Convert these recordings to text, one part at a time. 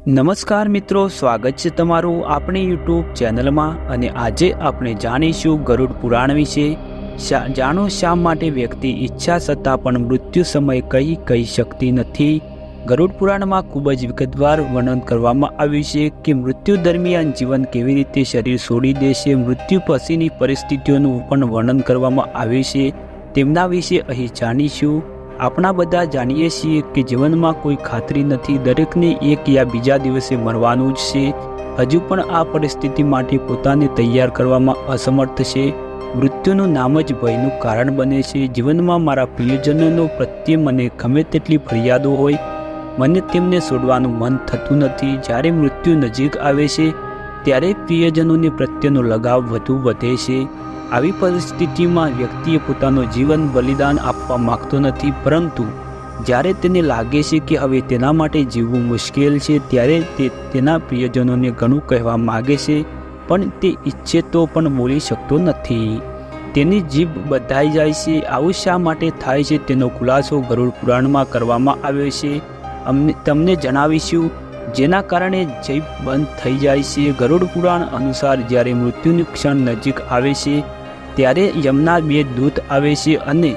નમસ્કાર મિત્રો, સ્વાગત છે તમારું આપણી યુટ્યુબ ચેનલમાં। અને આજે આપણે જાણીશું ગરુડ પુરાણ વિશે। જાણો શા માટે વ્યક્તિ ઈચ્છા છતાં પણ મૃત્યુ સમય કહી શકતી નથી। ગરુડ પુરાણમાં ખૂબ જ વિગતવાર વર્ણન કરવામાં આવ્યું છે કે મૃત્યુ દરમિયાન જીવન કેવી રીતે શરીર છોડી દેશે। મૃત્યુ પછીની પરિસ્થિતિઓનું પણ વર્ણન કરવામાં આવ્યું છે, તેમના વિશે અહીં જાણીશું। આપણા બધા જાણીએ છીએ કે જીવનમાં કોઈ ખાતરી નથી, દરેકને એક યા બીજા દિવસે મરવાનું જ છે। હજુ પણ આ પરિસ્થિતિ માટે પોતાને તૈયાર કરવામાં અસમર્થ છે। મૃત્યુનું નામ જ ભયનું કારણ બને છે। જીવનમાં મારા પ્રિયજનોનો પ્રત્યે મને ગમે તેટલી ફરિયાદો હોય, મને તેમને છોડવાનું મન થતું નથી। જ્યારે મૃત્યુ નજીક આવે છે ત્યારે પ્રિયજનોને પ્રત્યેનો લગાવ વધુ વધે છે। આવી પરિસ્થિતિમાં વ્યક્તિએ પોતાનું જીવન બલિદાન આપવા માગતો નથી, પરંતુ જ્યારે તેને લાગે છે કે હવે તેના માટે જીવવું મુશ્કેલ છે ત્યારે તે તેના પ્રિયજનોને ઘણું કહેવા માગે છે, પણ તે ઈચ્છે તો પણ બોલી શકતો નથી। તેની જીભ બધાઈ જાય છે। આવું શા માટે થાય છે તેનો ખુલાસો ગરુડ પુરાણમાં કરવામાં આવ્યો છે। તમને જણાવીશું જેના કારણે જીભ બંધ થઈ જાય છે। ગરુડ પુરાણ અનુસાર જ્યારે મૃત્યુની ક્ષણ નજીક આવે છે ત્યારે યમના બે દૂત આવે છે અને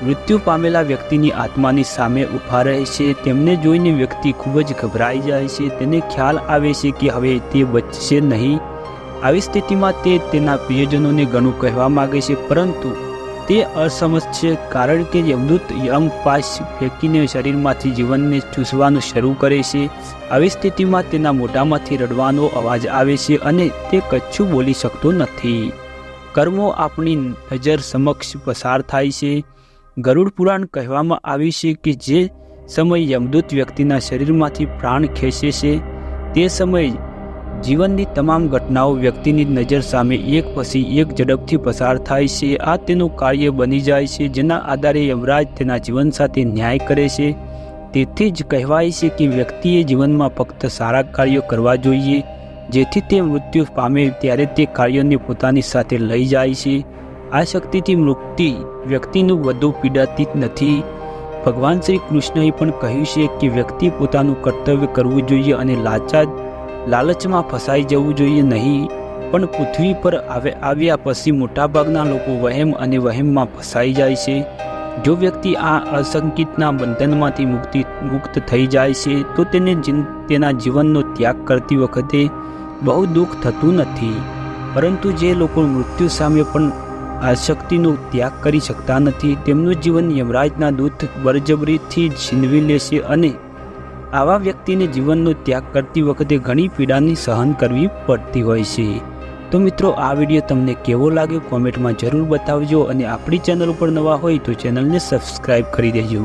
મૃત્યુ પામેલા વ્યક્તિની આત્માની સામે ઊભા રહે છે। તેમને જોઈને વ્યક્તિ ખૂબ જ ગભરાઈ જાય છે। તેને ખ્યાલ આવે છે કે હવે તે બચશે નહીં। આવી સ્થિતિમાં તે તેના પ્રિયજનોને ઘણું કહેવા માગે છે, પરંતુ તે અસમર્થ છે, કારણ કે યમદૂત યમપાશ ફેંકીને શરીરમાંથી જીવનને ચૂસવાનું શરૂ કરે છે। આવી સ્થિતિમાં તેના મોઢામાંથી રડવાનો અવાજ આવે છે અને તે કશું બોલી શકતો નથી। કર્મો આપણી નજર સમક્ષ પસાર થાય છે। ગરુડ પુરાણ કહેવામાં આવ્યું છે કે જે સમય યમદૂત વ્યક્તિના શરીરમાંથી પ્રાણ ખેંચે છે તે સમયે જીવનની તમામ ઘટનાઓ વ્યક્તિની નજર સામે એક પછી એક ઝડપથી પસાર થાય છે। આ તેનું કાર્ય બની જાય છે, જેના આધારે યમરાજ તેના જીવન સાથે ન્યાય કરે છે। તેથી જ કહેવાય છે કે વ્યક્તિએ જીવનમાં ફક્ત સારા કાર્યો કરવા જોઈએ, જેથી તે મૃત્યુ પામે ત્યારે તે કાર્યોને પોતાની સાથે લઈ જાય છે। આ શક્તિથી મુક્તિ વ્યક્તિનું વધુ પીડાતી નથી। ભગવાન શ્રી કૃષ્ણએ પણ કહ્યું છે કે વ્યક્તિ પોતાનું કર્તવ્ય કરવું જોઈએ અને લાલચમાં ફસાઈ જવું જોઈએ નહીં। પણ પૃથ્વી પર આવ્યા પછી મોટાભાગના લોકો વહેમ અને વહેમમાં ફસાઈ જાય છે। જો વ્યક્તિ આ અસંકિતના બંધનમાંથી મુક્ત થઈ જાય છે તો તેને તેના જીવનનો ત્યાગ કરતી વખતે બહુ દુઃખ થતું નથી, પરંતુ જે લોકો મૃત્યુ સામે પણ આસક્તિનો ત્યાગ કરી શકતા નથી, તેમનું જીવન યમરાજના દૂત બળજબરીથી છીનવી લેશે અને આવા વ્યક્તિને જીવનનો ત્યાગ કરતી વખતે ઘણી પીડાની સહન કરવી પડતી હોય છે। તો મિત્રો, આ વિડીયો તમને કેવો લાગ્યો કોમેન્ટમાં જરૂર બતાવજો અને આપણી ચેનલ ઉપર નવા હોય તો ચેનલને સબસ્ક્રાઈબ કરી દેજો।